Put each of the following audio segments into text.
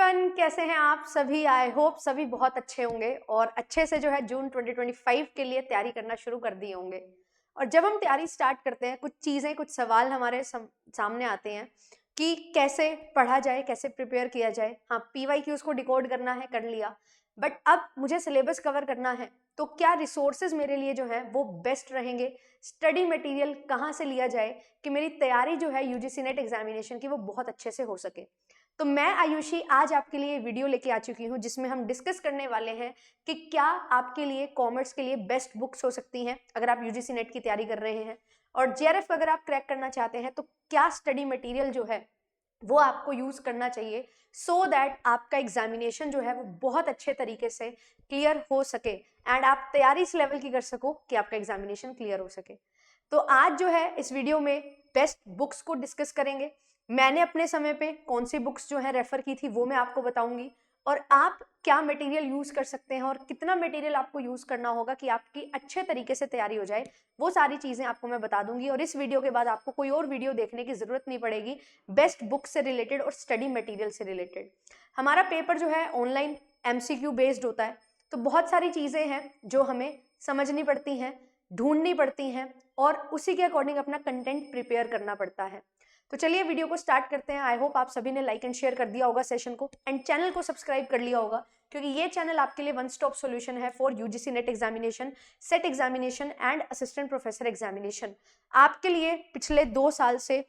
Everyone, कैसे हैं आप सभी। आई होप सभी बहुत अच्छे होंगे और अच्छे से जो है जून 2025 के लिए तैयारी करना शुरू कर दिए होंगे। और जब हम तैयारी स्टार्ट करते हैं, कुछ चीज़ें, कुछ सवाल हमारे सामने आते हैं कि कैसे पढ़ा जाए, कैसे प्रिपेयर किया जाए। हाँ, PYQs को डिकोड करना है, कर लिया, बट अब मुझे सिलेबस कवर करना है, तो क्या रिसोर्सेज मेरे लिए जो है वो बेस्ट रहेंगे, स्टडी मटेरियल कहाँ से लिया जाए कि मेरी तैयारी जो है UGC नेट एग्जामिनेशन की वो बहुत अच्छे से हो सके। तो मैं आयुषी आज आपके लिए वीडियो लेके आ चुकी हूँ जिसमें हम डिस्कस करने वाले हैं कि क्या आपके लिए कॉमर्स के लिए बेस्ट बुक्स हो सकती हैं अगर आप UGC नेट की तैयारी कर रहे हैं, और JRF अगर आप क्रैक करना चाहते हैं तो क्या स्टडी मटेरियल जो है वो आपको यूज करना चाहिए सो दैट आपका एग्जामिनेशन जो है वो बहुत अच्छे तरीके से क्लियर हो सके एंड आप तैयारी इस लेवल की कर सको कि आपका एग्जामिनेशन क्लियर हो सके। तो आज जो है इस वीडियो में बेस्ट बुक्स को डिस्कस करेंगे। मैंने अपने समय पे कौन सी बुक्स जो है रेफर की थी वो मैं आपको बताऊंगी, और आप क्या मटेरियल यूज कर सकते हैं और कितना मटेरियल आपको यूज करना होगा कि आपकी अच्छे तरीके से तैयारी हो जाए, वो सारी चीजें आपको मैं बता दूंगी। और इस वीडियो के बाद आपको कोई और वीडियो देखने की जरूरत नहीं पड़ेगी बेस्ट बुक से रिलेटेड और स्टडी मटेरियल से रिलेटेड। हमारा पेपर जो है ऑनलाइन MCQ बेस्ड होता है, तो बहुत सारी चीजें हैं जो हमें समझनी पड़ती हैं, ढूंढनी पड़ती हैं और उसी के अकॉर्डिंग अपना कंटेंट प्रिपेयर करना पड़ता है। तो चलिए वीडियो को स्टार्ट करते हैं। आई होप आप सभी ने लाइक एंड शेयर कर दिया होगा सेशन को, एंड चैनल को सब्सक्राइब कर लिया होगा, क्योंकि ये चैनल आपके लिए वन स्टॉप सॉल्यूशन है for UGC net examination, set examination and assistant professor examination. आपके लिए पिछले 2 साल से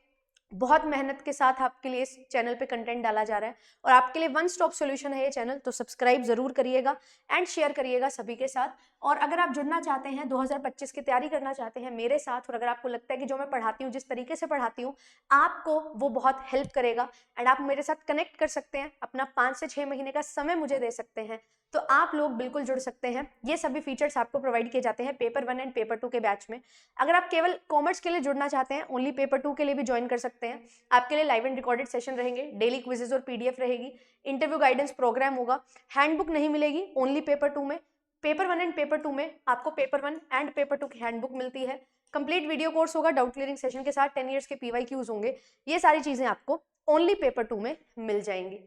बहुत मेहनत के साथ आपके लिए इस चैनल पे कंटेंट डाला जा रहा है और आपके लिए वन स्टॉप सॉल्यूशन है ये चैनल। तो सब्सक्राइब जरूर करिएगा एंड शेयर करिएगा सभी के साथ। और अगर आप जुड़ना चाहते हैं, 2025 की तैयारी करना चाहते हैं मेरे साथ, और अगर आपको लगता है कि जो मैं पढ़ाती हूँ, जिस तरीके से पढ़ाती हूँ, आपको वो बहुत हेल्प करेगा एंड आप मेरे साथ कनेक्ट कर सकते हैं, अपना 5 से 6 महीने का समय मुझे दे सकते हैं, तो आप लोग बिल्कुल जुड़ सकते हैं। ये सभी फीचर्स आपको प्रोवाइड किए जाते हैं पेपर 1 एंड पेपर 2 के बैच में। अगर आप केवल कॉमर्स के लिए जुड़ना चाहते हैं, ओनली पेपर 2 के लिए भी ज्वाइन कर सकते हैं। आपके लिए लाइव एंड रिकॉर्डेड सेशन रहेंगे, डेली क्विजेज और PDF रहेगी, इंटरव्यू गाइडेंस प्रोग्राम होगा, हैंडबुक नहीं मिलेगी ओनली पेपर 2 में। पेपर 1 एंड पेपर 2 में आपको पेपर 1 एंड पेपर 2 की हैंडबुक मिलती है। कंप्लीट वीडियो कोर्स होगा, डाउट क्लियरिंग सेशन के साथ, 10 इयर्स के PYQs होंगे। ये सारी चीजें आपको ओनली पेपर 2 में मिल जाएंगी,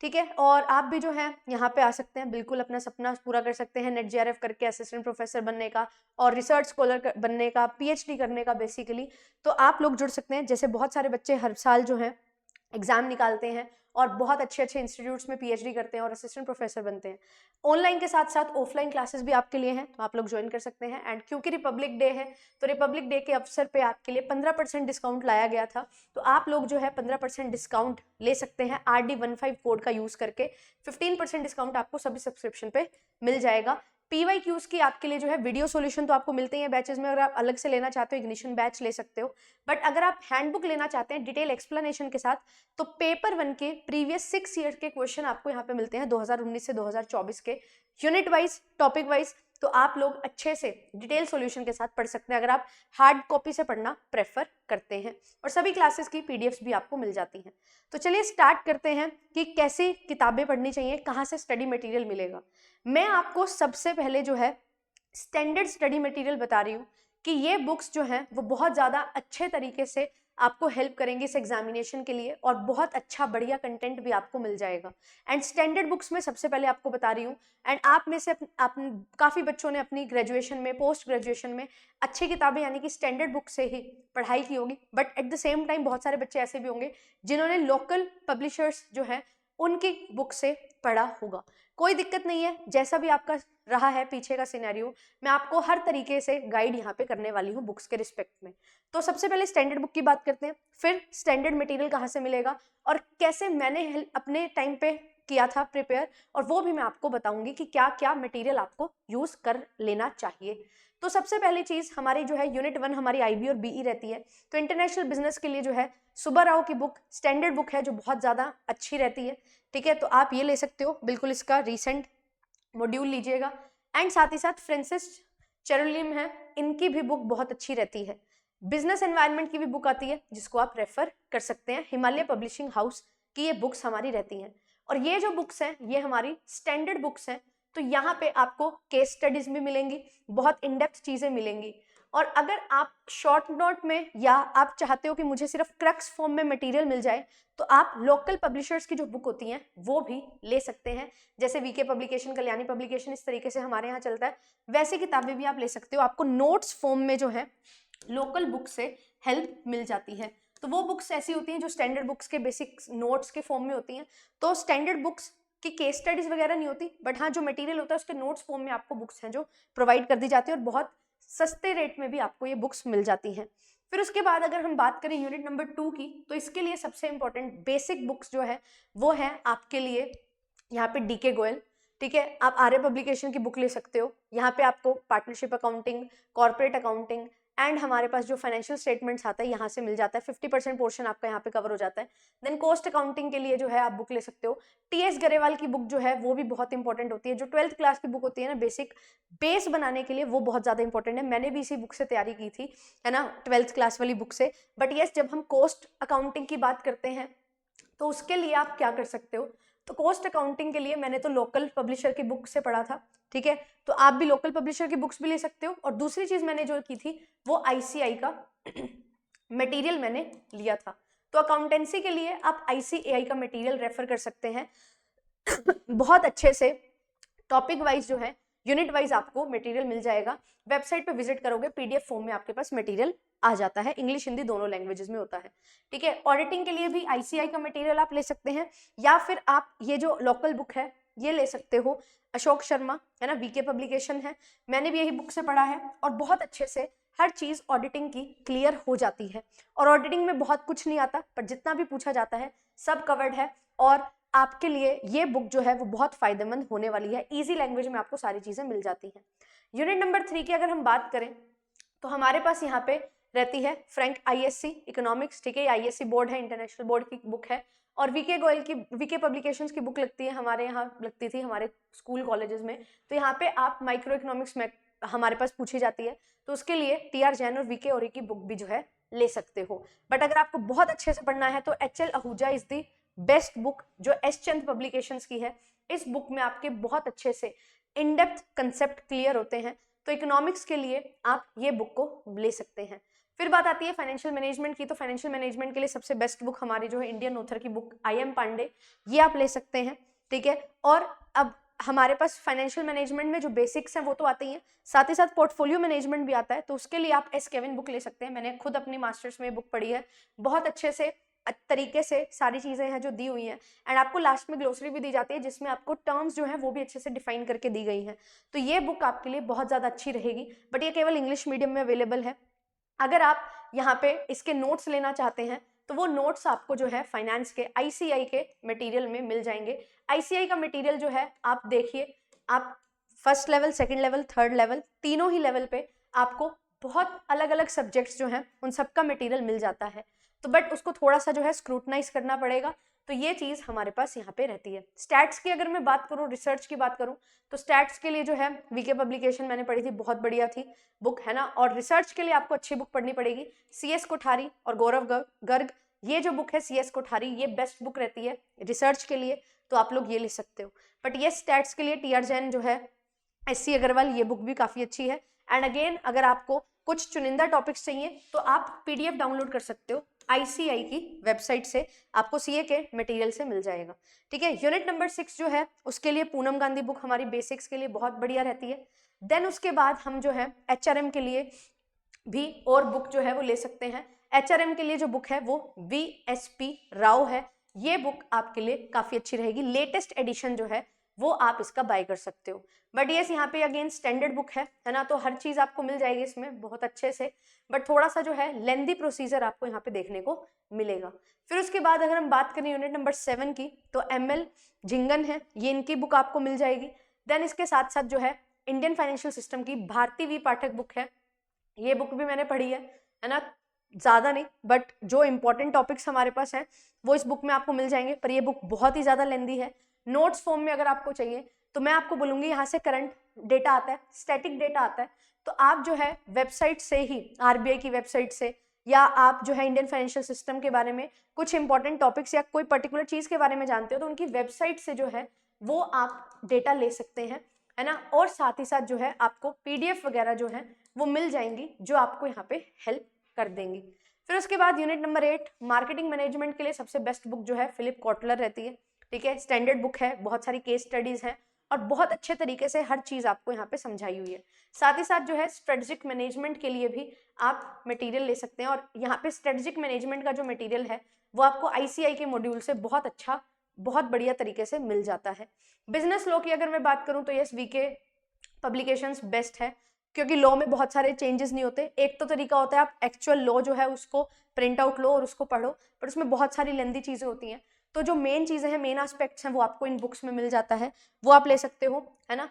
ठीक है। और आप भी जो है यहाँ पे आ सकते हैं, बिल्कुल अपना सपना पूरा कर सकते हैं नेट JRF करके असिस्टेंट प्रोफेसर बनने का और रिसर्च स्कॉलर बनने का, PhD करने का बेसिकली। तो आप लोग जुड़ सकते हैं। जैसे बहुत सारे बच्चे हर साल जो है एग्जाम निकालते हैं और बहुत अच्छे अच्छे इंस्टीट्यूट्स में PhD करते हैं और असिस्टेंट प्रोफेसर बनते हैं। ऑनलाइन के साथ साथ ऑफलाइन क्लासेस भी आपके लिए हैं, तो आप लोग ज्वाइन कर सकते हैं। एंड क्योंकि रिपब्लिक डे है, तो रिपब्लिक डे के अवसर पे आपके लिए 15% डिस्काउंट लाया गया था, तो आप लोग जो है 15% डिस्काउंट ले सकते हैं RD15 कोड का यूज करके। 15% डिस्काउंट आपको सभी सब्सक्रिप्शन पे मिल जाएगा। PYQs की आपके लिए जो है वीडियो सॉल्यूशन तो आपको मिलते ही हैं बैचेस में, अगर आप अलग से लेना चाहते हो इग्निशन बैच ले सकते हो, बट अगर आप हैंडबुक लेना चाहते हैं डिटेल एक्सप्लेनेशन के साथ, तो पेपर 1 के प्रीवियस 6 ईयर के क्वेश्चन आपको यहाँ पे मिलते हैं 2019 से 2024 के, यूनिट वाइज, टॉपिक वाइज। तो आप लोग अच्छे से डिटेल सॉल्यूशन के साथ पढ़ सकते हैं अगर आप हार्ड कॉपी से पढ़ना प्रेफर करते हैं, और सभी क्लासेस की PDFs भी आपको मिल जाती हैं। तो चलिए स्टार्ट करते हैं कि कैसी किताबें पढ़नी चाहिए, कहाँ से स्टडी मटेरियल मिलेगा। मैं आपको सबसे पहले जो है स्टैंडर्ड स्टडी मटेरियल बता रही हूँ कि ये बुक्स जो हैं वो बहुत ज़्यादा अच्छे तरीके से आपको हेल्प करेंगे इस एग्जामिनेशन के लिए, और बहुत अच्छा बढ़िया कंटेंट भी आपको मिल जाएगा। एंड स्टैंडर्ड बुक्स में सबसे पहले आपको बता रही हूँ, एंड आप में से काफ़ी बच्चों ने अपनी ग्रेजुएशन में, पोस्ट ग्रेजुएशन में अच्छी किताबें यानी कि स्टैंडर्ड बुक से ही पढ़ाई की होगी, but at the same time बहुत सारे बच्चे ऐसे भी होंगे जिन्होंने लोकल पब्लिशर्स जो है उनकी बुक से पढ़ा होगा। कोई दिक्कत नहीं है, जैसा भी आपका रहा है पीछे का सिनेरियो, मैं आपको हर तरीके से गाइड यहाँ पे करने वाली हूँ बुक्स के रिस्पेक्ट में। तो सबसे पहले स्टैंडर्ड बुक की बात करते हैं, फिर स्टैंडर्ड मटेरियल कहाँ से मिलेगा और कैसे मैंने अपने टाइम पे किया था प्रिपेयर, और वो भी मैं आपको बताऊंगी कि क्या क्या मटेरियल आपको यूज कर लेना चाहिए। तो सबसे पहली चीज हमारी जो है यूनिट 1 हमारी IB और BE रहती है, तो इंटरनेशनल बिजनेस के लिए जो है सुब्बा राव की बुक स्टैंडर्ड बुक है जो बहुत ज्यादा अच्छी रहती है, ठीक है। तो आप ये ले सकते हो, बिल्कुल इसका रिसेंट मॉड्यूल लीजिएगा। एंड साथ ही साथ फ्रांसिस चेरुलियम है, इनकी भी बुक बहुत अच्छी रहती है। बिजनेस एनवायरनमेंट की भी बुक आती है जिसको आप रेफर कर सकते हैं, हिमालय पब्लिशिंग हाउस की ये बुक्स हमारी रहती हैं। और ये जो बुक्स हैं ये हमारी स्टैंडर्ड बुक्स हैं, तो यहाँ पे आपको केस स्टडीज भी मिलेंगी, बहुत इन डेप्थ चीजें मिलेंगी। और अगर आप शॉर्ट नोट में या आप चाहते हो कि मुझे सिर्फ क्रक्स फॉर्म में मटेरियल मिल जाए, तो आप लोकल पब्लिशर्स की जो बुक होती हैं वो भी ले सकते हैं। जैसे वीके पब्लिकेशन, कल्याणी पब्लिकेशन, इस तरीके से हमारे यहाँ चलता है, वैसे किताबें भी आप ले सकते हो। आपको नोट्स फॉर्म में जो है लोकल बुक से हेल्प मिल जाती है। तो वो बुक्स ऐसी होती हैं जो स्टैंडर्ड बुक्स के बेसिक नोट्स के फॉर्म में होती हैं। तो स्टैंडर्ड बुक्स की केस स्टडीज वगैरह नहीं होती, बट हाँ जो मटेरियल होता है उसके नोट्स फॉर्म में आपको बुक्स हैं जो प्रोवाइड कर दी जाती है, और बहुत सस्ते रेट में भी आपको ये बुक्स मिल जाती हैं। फिर उसके बाद अगर हम बात करें यूनिट नंबर 2 की, तो इसके लिए सबसे इंपॉर्टेंट बेसिक बुक्स जो है वो है आपके लिए यहाँ पे डीके गोयल। ठीक है, आप आर्य पब्लिकेशन की बुक ले सकते हो। यहाँ पे आपको partnership accounting, corporate accounting and हमारे पास जो फाइनेंशियल स्टेटमेंट्स आता है यहाँ से मिल जाता है। 50% पोर्शन आपका यहाँ पे कवर हो जाता है। देन कॉस्ट अकाउंटिंग के लिए जो है आप बुक ले सकते हो। टीएस गरेवाल की बुक जो है वो भी बहुत इंपॉर्टेंट होती है। जो 12th क्लास की बुक होती है ना, बेसिक बेस बनाने के लिए, वो बहुत ज़्यादा इंपॉर्टेंट है। मैंने भी इसी बुक से तैयारी की थी, है ना, 12th क्लास वाली बुक से। बट यस, जब हम कॉस्ट अकाउंटिंग की बात करते हैं तो उसके लिए आप क्या कर सकते हो, तो कॉस्ट अकाउंटिंग के लिए मैंने तो लोकल पब्लिशर की बुक से पढ़ा था। ठीक है, तो आप भी लोकल पब्लिशर की बुक्स भी ले सकते हो। और दूसरी चीज मैंने जो की थी वो आईसीआई का मटेरियल मैंने लिया था। तो अकाउंटेंसी के लिए आप आईसीएआई का मटेरियल रेफर कर सकते हैं। बहुत अच्छे से टॉपिक वाइज जो है, यूनिट वाइज आपको मटेरियल मिल जाएगा। वेबसाइट पे विजिट करोगे, पीडीएफ फॉर्म में आपके पास मटेरियल आ जाता है। इंग्लिश हिंदी दोनों लैंग्वेजेस में होता है। ठीक है, ऑडिटिंग के लिए भी आईसीआई का मटेरियल आप ले सकते हैं, या फिर आप ये जो लोकल बुक है ये ले सकते हो, अशोक शर्मा, है ना, वीके पब्लिकेशन है। मैंने भी यही बुक से पढ़ा है और बहुत अच्छे से हर चीज ऑडिटिंग की क्लियर हो जाती है। और ऑडिटिंग में बहुत कुछ नहीं आता, पर जितना भी पूछा जाता है सब कवर्ड है। और आपके लिए ये बुक जो है वो बहुत फायदेमंद होने वाली है। इजी लैंग्वेज में आपको सारी चीजें मिल जाती हैं। यूनिट नंबर 3 की अगर हम बात करें तो हमारे पास यहाँ पे रहती है फ्रैंक आईएससी इकोनॉमिक्स। ठीक है, आईएससी बोर्ड है, इंटरनेशनल बोर्ड की बुक है। और वीके गोयल की, वीके पब्लिकेशंस की बुक लगती है, हमारे यहाँ लगती थी हमारे स्कूल कॉलेजेस में। तो यहाँ पे आप माइक्रो इकोनॉमिक्स में हमारे पास पूछी जाती है, तो उसके लिए टीआर जैन और वीके ओरी की बुक भी जो है ले सकते हो। बट अगर आपको बहुत अच्छे से पढ़ना है तो HL Ahuja is the best book, जो एस चंद पब्लिकेशंस की है। इस बुक में आपके बहुत अच्छे से इन डेप्थ कंसेप्ट क्लियर होते हैं। तो इकोनॉमिक्स के लिए आप ये बुक को ले सकते हैं। फिर बात आती है फाइनेंशियल मैनेजमेंट की। तो फाइनेंशियल मैनेजमेंट के लिए सबसे बेस्ट बुक हमारी जो है इंडियन ऑथर की बुक आई.एम. पांडे, ये आप ले सकते हैं। ठीक है, और अब हमारे पास फाइनेंशियल मैनेजमेंट में जो बेसिक्स हैं वो तो आते ही हैं, साथ ही साथ पोर्टफोलियो मैनेजमेंट भी आता है। तो उसके लिए आप एस केविन बुक ले सकते हैं। मैंने खुद अपनी मास्टर्स में बुक पढ़ी है, बहुत अच्छे से तरीके से सारी चीजें हैं जो दी हुई हैं। एंड आपको लास्ट में ग्लोसरी भी दी जाती है जिसमें आपको टर्म्स जो है वो भी अच्छे से डिफाइन करके दी गई हैं। तो ये बुक आपके लिए बहुत ज्यादा अच्छी रहेगी। बट ये केवल इंग्लिश मीडियम में अवेलेबल है। अगर आप यहाँ पे इसके नोट्स लेना चाहते हैं तो वो नोट्स आपको जो है फाइनेंस के आईसीआई के मटेरियल में मिल जाएंगे। आईसीआई का मटेरियल जो है आप देखिए, आप first level, second level, third level, तीनों ही लेवल पे आपको बहुत अलग अलग सब्जेक्ट्स जो हैं उन सबका मटेरियल मिल जाता है। तो बट उसको थोड़ा सा जो है स्क्रूटनाइज करना पड़ेगा। तो ये चीज हमारे पास यहाँ पे रहती है। स्टैट्स की अगर मैं बात करूँ, रिसर्च की बात करूँ, तो स्टैट्स के लिए जो है वीके पब्लिकेशन मैंने पढ़ी थी, बहुत बढ़िया थी बुक, है ना। और रिसर्च के लिए आपको अच्छी बुक पढ़नी पड़ेगी, सीएस कोठारी और गौरव गर्ग। ये जो बुक है सीएस कोठारी, ये बेस्ट बुक रहती है रिसर्च के लिए, तो आप लोग ये ले सकते हो। बट ये स्टैट्स के लिए टीआर जैन जो है, एससी अग्रवाल, ये बुक भी काफी अच्छी है। एंड अगेन अगर आपको कुछ चुनिंदा टॉपिक्स चाहिए तो आप पीडीएफ डाउनलोड कर सकते हो आईसीआई की वेबसाइट से, आपको सीए के मटेरियल से मिल जाएगा। ठीक है, यूनिट नंबर 6 जो है उसके लिए पूनम गांधी बुक हमारी बेसिक्स के लिए बहुत बढ़िया रहती है। देन उसके बाद हम जो है एचआरएम के लिए भी और बुक जो है वो ले सकते हैं। एचआरएम के लिए जो बुक है वो वीएसपी राव है। ये बुक आपके लिए काफी अच्छी रहेगी, लेटेस्ट एडिशन जो है वो आप इसका बाय कर सकते हो। बट ये यहाँ पे अगेन स्टैंडर्ड बुक है ना, तो हर चीज आपको मिल जाएगी इसमें बहुत अच्छे से। बट थोड़ा सा जो है लेंदी प्रोसीजर आपको यहाँ पे देखने को मिलेगा। फिर उसके बाद अगर हम बात करें यूनिट नंबर 7 की, तो एमएल झिंगन है, ये इनकी बुक आपको मिल जाएगी। देन इसके साथ साथ जो है इंडियन फाइनेंशियल सिस्टम की भारती वी पाठक बुक है, ये बुक भी मैंने पढ़ी है ना, ज्यादा नहीं बट जो इंपॉर्टेंट टॉपिक्स हमारे पास हैं वो इस बुक में आपको मिल जाएंगे। पर ये बुक बहुत ही ज्यादा लेंदी है। नोट्स फॉर्म में अगर आपको चाहिए तो मैं आपको बोलूंगी, यहाँ से करंट डेटा आता है, स्टैटिक डेटा आता है, तो आप जो है वेबसाइट से ही, आरबीआई की वेबसाइट से, या आप जो है इंडियन फाइनेंशियल सिस्टम के बारे में कुछ इंपॉर्टेंट टॉपिक्स या कोई पर्टिकुलर चीज के बारे में जानते हो तो उनकी वेबसाइट से जो है वो आप डेटा ले सकते हैं, है ना। और साथ ही साथ जो है आपको पीडीएफ वगैरह जो है वो मिल जाएंगी जो आपको यहाँ पे हेल्प कर देंगी। फिर उसके बाद यूनिट नंबर 8 मार्केटिंग मैनेजमेंट के लिए सबसे बेस्ट बुक जो है फिलिप कॉटलर रहती है, ठीक है। स्टैंडर्ड बुक है, बहुत सारी केस स्टडीज हैं और बहुत अच्छे तरीके से हर चीज आपको यहाँ पे समझाई हुई है। साथ ही साथ जो है स्ट्रेटेजिक मैनेजमेंट के लिए भी आप मटेरियल ले सकते हैं और यहाँ पे स्ट्रेटेजिक मैनेजमेंट का जो मटेरियल है वो आपको ICI के मॉड्यूल से बहुत अच्छा, बहुत बढ़िया तरीके से मिल जाता है। बिजनेस लॉ की अगर मैं बात करूँ तो यस VK पब्लिकेशंस बेस्ट है, क्योंकि लॉ में बहुत सारे चेंजेस नहीं होते। एक तो तरीका होता है आप एक्चुअल लॉ जो है उसको प्रिंट आउट लो और उसको पढ़ो, पर उसमें बहुत सारी लेंदी चीजें होती हैं। तो जो मेन चीजें हैं, मेन एस्पेक्ट्स हैं, वो आपको इन बुक्स में मिल जाता है, वो आप ले सकते हो, है ना।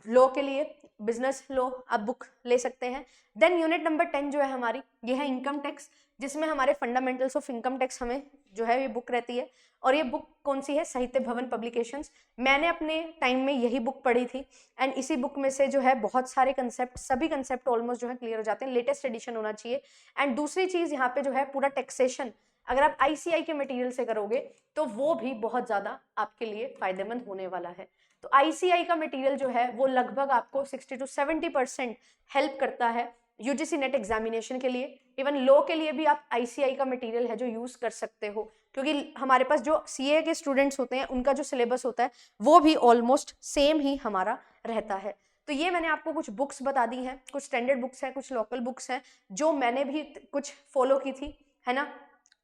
लॉ के लिए बिजनेस लॉ आप बुक ले सकते हैं। देन यूनिट नंबर 10 जो है हमारी, ये है इनकम टैक्स, जिसमें हमारे फंडामेंटल्स ऑफ इनकम टैक्स हमें जो है ये बुक रहती है। और ये बुक कौन सी है? साहित्य भवन पब्लिकेशंस। मैंने अपने टाइम में यही बुक पढ़ी थी एंड इसी बुक में से जो है बहुत सारे कंसेप्ट, सभी कंसेप्ट ऑलमोस्ट जो है क्लियर हो जाते हैं। लेटेस्ट एडिशन होना चाहिए। एंड दूसरी चीज यहाँ पे जो है पूरा टैक्सेशन अगर आप ICI के मटेरियल से करोगे तो वो भी बहुत ज्यादा आपके लिए फायदेमंद होने वाला है। तो ICI का मटेरियल जो है वो लगभग आपको 60 to 70% हेल्प करता है UGC नेट एग्जामिनेशन के लिए। इवन लॉ के लिए भी आप ICI का मटेरियल है जो यूज कर सकते हो, क्योंकि हमारे पास जो CA के स्टूडेंट्स होते हैं उनका जो सिलेबस होता है वो भी ऑलमोस्ट सेम ही हमारा रहता है। तो ये मैंने आपको कुछ बुक्स बता दी हैं, कुछ स्टैंडर्ड बुक्स हैं, कुछ लोकल बुक्स हैं जो मैंने भी कुछ फॉलो की थी, है ना,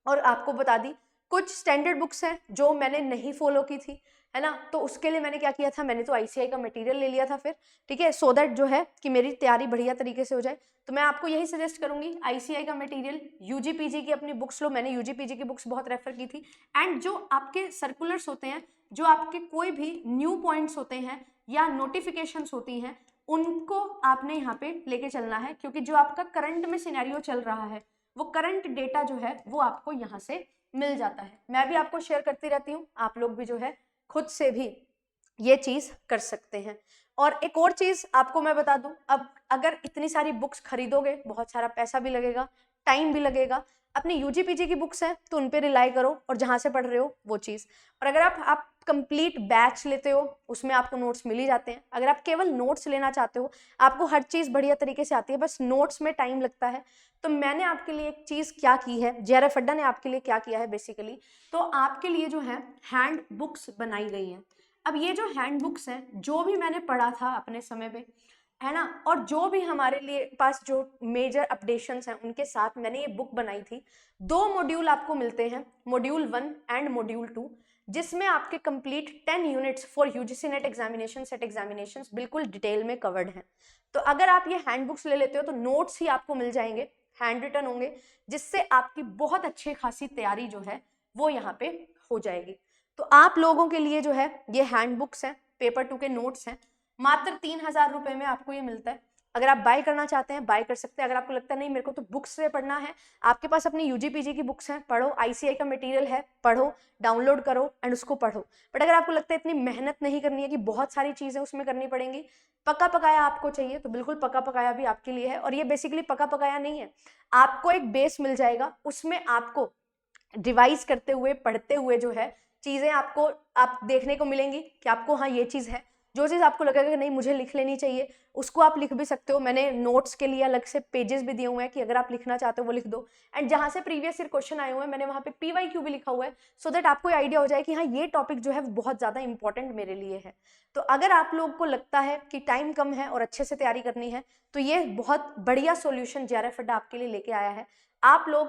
और आपको बता दी। कुछ स्टैंडर्ड बुक्स हैं जो मैंने नहीं फॉलो की थी, है ना, तो उसके लिए मैंने क्या किया था, मैंने तो ICI का मटेरियल ले लिया था फिर, ठीक है, सो दैट जो है कि मेरी तैयारी बढ़िया तरीके से हो जाए। तो मैं आपको यही सजेस्ट करूंगी, ICI का मटेरियल, UG-PG की अपनी बुक्स लो। मैंने UG-PG की बुक्स बहुत रेफर की थी। एंड जो आपके सर्कुलर्स होते हैं, जो आपके कोई भी न्यू पॉइंट्स होते हैं या नोटिफिकेशंस होती हैं, उनको आपने यहाँ पे लेके चलना है, क्योंकि जो आपका करंट में सिनेरियो चल रहा है वो करंट डेटा जो है वो आपको यहाँ से मिल जाता है। मैं भी आपको शेयर करती रहती हूँ, आप लोग भी जो है खुद से भी ये चीज कर सकते हैं। और एक और चीज आपको मैं बता दूं, अब अगर इतनी सारी बुक्स खरीदोगे बहुत सारा पैसा भी लगेगा, टाइम भी लगेगा। अपनी UG-PG की बुक्स हैं तो उन पे रिलाई करो और जहां से पढ़ रहे हो वो चीज। और अगर आप कंप्लीट बैच लेते हो उसमें आपको नोट्स मिल ही जाते हैं। अगर आप केवल नोट्स लेना चाहते हो, आपको हर चीज बढ़िया तरीके से आती है, बस नोट्स में टाइम लगता है, तो मैंने आपके लिए एक चीज क्या की है, JRF अड्डा ने आपके लिए क्या किया है बेसिकली, तो आपके लिए जो है हैंड बुक्स बनाई गई हैं। अब ये जो हैंड बुक्स हैं, जो भी मैंने पढ़ा था अपने समय पे, है ना, और जो भी हमारे लिए पास जो मेजर अपडेशंस हैं उनके साथ मैंने ये बुक बनाई थी। 2 मॉड्यूल आपको मिलते हैं, मॉड्यूल 1 एंड मॉड्यूल 2, जिसमें आपके complete 10 units for UGC net examination set examination बिल्कुल डिटेल में कवर्ड हैं। तो अगर आप ये हैंड बुक्स ले लेते हो तो नोट्स ही आपको मिल जाएंगे, हैंड रिटन होंगे, जिससे आपकी बहुत अच्छी खासी तैयारी जो है वो यहाँ पे हो जाएगी। तो आप लोगों के लिए जो है ये हैंड बुक्स हैं, पेपर 2 के नोट्स हैं, मात्र 3000 रुपए में आपको ये मिलता है। अगर आप बाय करना चाहते हैं बाय कर सकते हैं। अगर आपको लगता है नहीं मेरे को तो बुक्स से पढ़ना है, आपके पास अपनी UG-PG की बुक्स हैं, पढ़ो, ICI का मटेरियल है, पढ़ो, डाउनलोड करो एंड उसको पढ़ो। बट अगर आपको लगता है इतनी मेहनत नहीं करनी है कि बहुत सारी चीजें उसमें करनी पड़ेंगी, पका पकाया आपको चाहिए, तो बिल्कुल पका पकाया भी आपके लिए है। और ये बेसिकली पका पकाया नहीं है, आपको एक बेस मिल जाएगा, उसमें आपको रिवाइज करते हुए पढ़ते हुए जो है चीजें आपको आप देखने को मिलेंगी कि आपको हाँ ये चीज है। जो चीज आपको लगेगा कि नहीं मुझे लिख लेनी चाहिए, उसको आप लिख भी सकते हो। मैंने नोट्स के लिए अलग से पेजेस भी दिए हुए हैं कि अगर आप लिखना चाहते हो वो लिख दो। एंड जहां से प्रीवियस ईयर क्वेश्चन आए हुए हैं मैंने वहां पे PYQ भी लिखा हुआ है, सो दैट आपको आइडिया हो जाए कि हाँ ये टॉपिक जो है वो बहुत ज्यादा इंपॉर्टेंट मेरे लिए है। तो अगर आप लोग को लगता है कि टाइम कम है और अच्छे से तैयारी करनी है, तो ये बहुत बढ़िया सोल्यूशन JRF अड्डा आपके लिए लेके आया है। आप लोग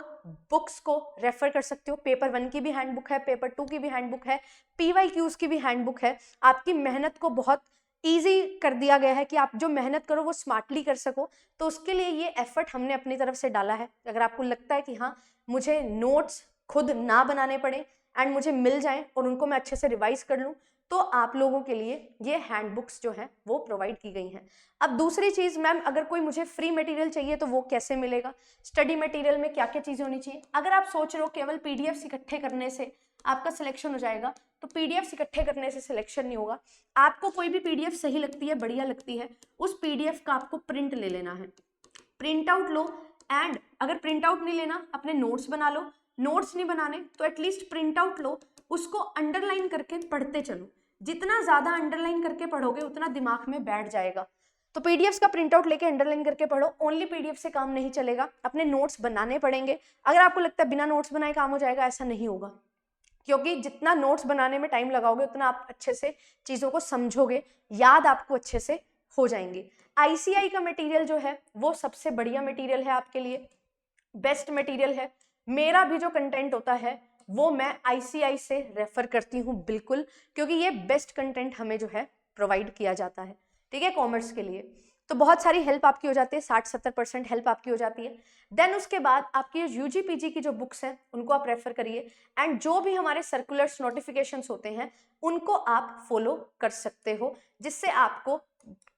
बुक्स को रेफर कर सकते हो, पेपर 1 की भी हैंडबुक है, पेपर 2 की भी हैंडबुक है, PYQs की भी हैंडबुक है। आपकी मेहनत को बहुत ईजी कर दिया गया है कि आप जो मेहनत करो वो स्मार्टली कर सको। तो उसके लिए ये एफर्ट हमने अपनी तरफ से डाला है। अगर आपको लगता है कि हाँ मुझे नोट्स खुद ना बनाने पड़े एंड मुझे मिल जाएं और उनको मैं अच्छे से रिवाइज कर लूँ, तो आप लोगों के लिए ये हैंडबुक्स जो हैं वो प्रोवाइड की गई हैं। अब दूसरी चीज़, मैम अगर कोई मुझे फ्री मटेरियल चाहिए तो वो कैसे मिलेगा? स्टडी मटेरियल में क्या क्या चीज़ें होनी चाहिए? अगर आप सोच रहे हो केवल PDFs इकट्ठे करने से आपका सिलेक्शन हो जाएगा, तो PDFs इकट्ठे करने से सिलेक्शन नहीं होगा। आपको कोई भी PDF सही लगती है, बढ़िया लगती है, उस PDF का आपको प्रिंट ले लेना है, प्रिंट आउट लो। एंड अगर प्रिंट आउट नहीं लेना, अपने नोट्स बना लो। नोट्स नहीं बनाने तो एटलीस्ट प्रिंट आउट लो, उसको अंडरलाइन करके पढ़ते चलो। जितना ज्यादा अंडरलाइन करके पढ़ोगे उतना दिमाग में बैठ जाएगा। तो पीडीएफ्स का प्रिंट आउट लेके अंडरलाइन करके पढ़ो। ओनली पीडीएफ से काम नहीं चलेगा, अपने नोट्स बनाने पड़ेंगे। अगर आपको लगता है बिना नोट्स बनाए काम हो जाएगा, ऐसा नहीं होगा, क्योंकि जितना नोट्स बनाने में टाइम लगाओगे उतना आप अच्छे से चीज़ों को समझोगे, याद आपको अच्छे से हो जाएंगी। आईसीआई का मटेरियल जो है वो सबसे बढ़िया मटेरियल है आपके लिए, बेस्ट मटेरियल है। मेरा भी जो कंटेंट होता है वो मैं आईसीआई से रेफर करती हूँ बिल्कुल, क्योंकि ये बेस्ट कंटेंट हमें जो है प्रोवाइड किया जाता है, ठीक है, कॉमर्स के लिए। तो बहुत सारी हेल्प आपकी हो जाती है, 60-70% हेल्प आपकी हो जाती है। देन उसके बाद आपकी यूजी पीजी की जो बुक्स हैं उनको आप रेफर करिए, एंड जो भी हमारे सर्कुलर्स नोटिफिकेशंस होते हैं उनको आप फॉलो कर सकते हो, जिससे आपको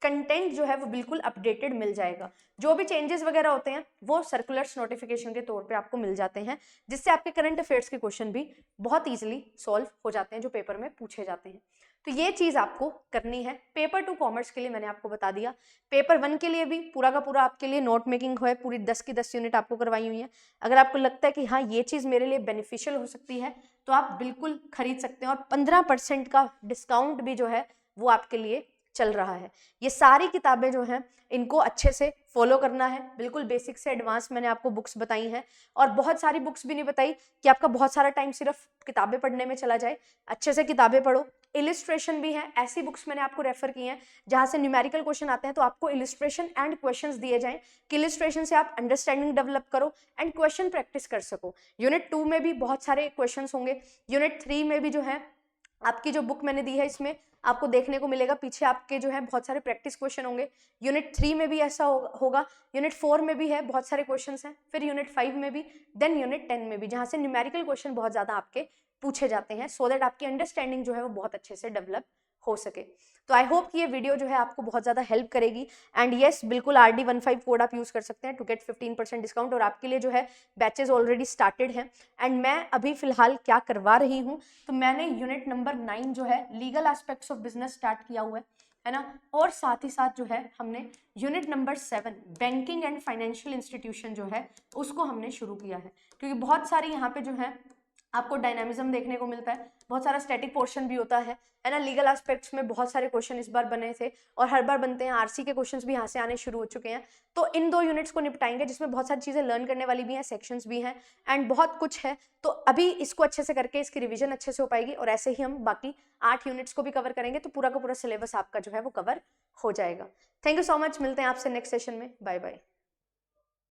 कंटेंट जो है वो बिल्कुल अपडेटेड मिल जाएगा। जो भी चेंजेस वगैरह होते हैं वो सर्कुलर्स नोटिफिकेशन के तौर पे आपको मिल जाते हैं, जिससे आपके करंट अफेयर्स के क्वेश्चन भी बहुत इजीली सॉल्व हो जाते हैं जो पेपर में पूछे जाते हैं। तो ये चीज़ आपको करनी है। पेपर 2 कॉमर्स के लिए मैंने आपको बता दिया। पेपर 1 के लिए भी पूरा का पूरा आपके लिए नोट मेकिंग है, पूरी 10 की 10 यूनिट आपको करवाई हुई है। अगर आपको लगता है कि हाँ ये चीज़ मेरे लिए बेनिफिशियल हो सकती है तो आप बिल्कुल खरीद सकते हैं, और 15% का डिस्काउंट भी जो है वो आपके लिए चल रहा है। ये सारी किताबें जो हैं इनको अच्छे से फॉलो करना है, बिल्कुल बेसिक से एडवांस मैंने आपको बुक्स बताई हैं, और बहुत सारी बुक्स भी नहीं बताई कि आपका बहुत सारा टाइम सिर्फ किताबें पढ़ने में चला जाए। अच्छे से किताबें पढ़ो, इलिस्ट्रेशन भी है, ऐसी बुक्स मैंने आपको रेफर की हैं जहां से न्यूमेरिकल क्वेश्चन आते हैं तो आपको इलिस्ट्रेशन एंड क्वेश्चंस दिए जाएं कि इलिस्ट्रेशन से आप अंडरस्टैंडिंग डेवलप करो एंड क्वेश्चन प्रैक्टिस कर सको। यूनिट 2 में भी बहुत सारे क्वेश्चंस होंगे, यूनिट 3 में भी जो है आपकी जो बुक मैंने दी है इसमें आपको देखने को मिलेगा पीछे आपके जो है बहुत सारे प्रैक्टिस क्वेश्चन होंगे। यूनिट 3 में भी ऐसा होगा, यूनिट 4 में भी है, बहुत सारे क्वेश्चंस हैं, फिर यूनिट 5 में भी, देन यूनिट 10 में भी, जहां से न्यूमेरिकल क्वेश्चन बहुत ज्यादा आपके पूछे जाते हैं, सो दैट आपकी अंडरस्टैंडिंग जो है वो बहुत अच्छे से डेवलप हो सके। तो आई होप कि ये वीडियो जो है आपको बहुत ज़्यादा हेल्प करेगी। एंड येस, बिल्कुल RD15 कोड आप यूज़ कर सकते हैं टू गेट 15% डिस्काउंट, और आपके लिए जो है बैचेज ऑलरेडी स्टार्टेड हैं। एंड मैं अभी फिलहाल क्या करवा रही हूँ, तो मैंने यूनिट नंबर 9 जो है legal aspects of business start किया हुआ है ना, और साथ ही साथ जो है हमने unit number 7 banking and financial institution जो है उसको हमने शुरू किया है, क्योंकि बहुत सारी यहाँ पे जो है आपको डायनामिज्म देखने को मिलता है, बहुत सारा स्टैटिक पोर्शन भी होता है ना। लीगल एस्पेक्ट्स में बहुत सारे क्वेश्चन इस बार बने थे और हर बार बनते हैं, आरसी के क्वेश्चंस भी यहाँ से आने शुरू हो चुके हैं। तो इन 2 यूनिट्स को निपटाएंगे जिसमें बहुत सारी चीज़ें लर्न करने वाली भी हैं, सेक्शंस भी हैं एंड बहुत कुछ है। तो अभी इसको अच्छे से करके इसकी रिविजन अच्छे से हो पाएगी, और ऐसे ही हम बाकी 8 यूनिट्स को भी कवर करेंगे, तो पूरा का पूरा सिलेबस आपका जो है वो कवर हो जाएगा। थैंक यू सो मच, मिलते हैं आपसे नेक्स्ट सेशन में, बाय बाय।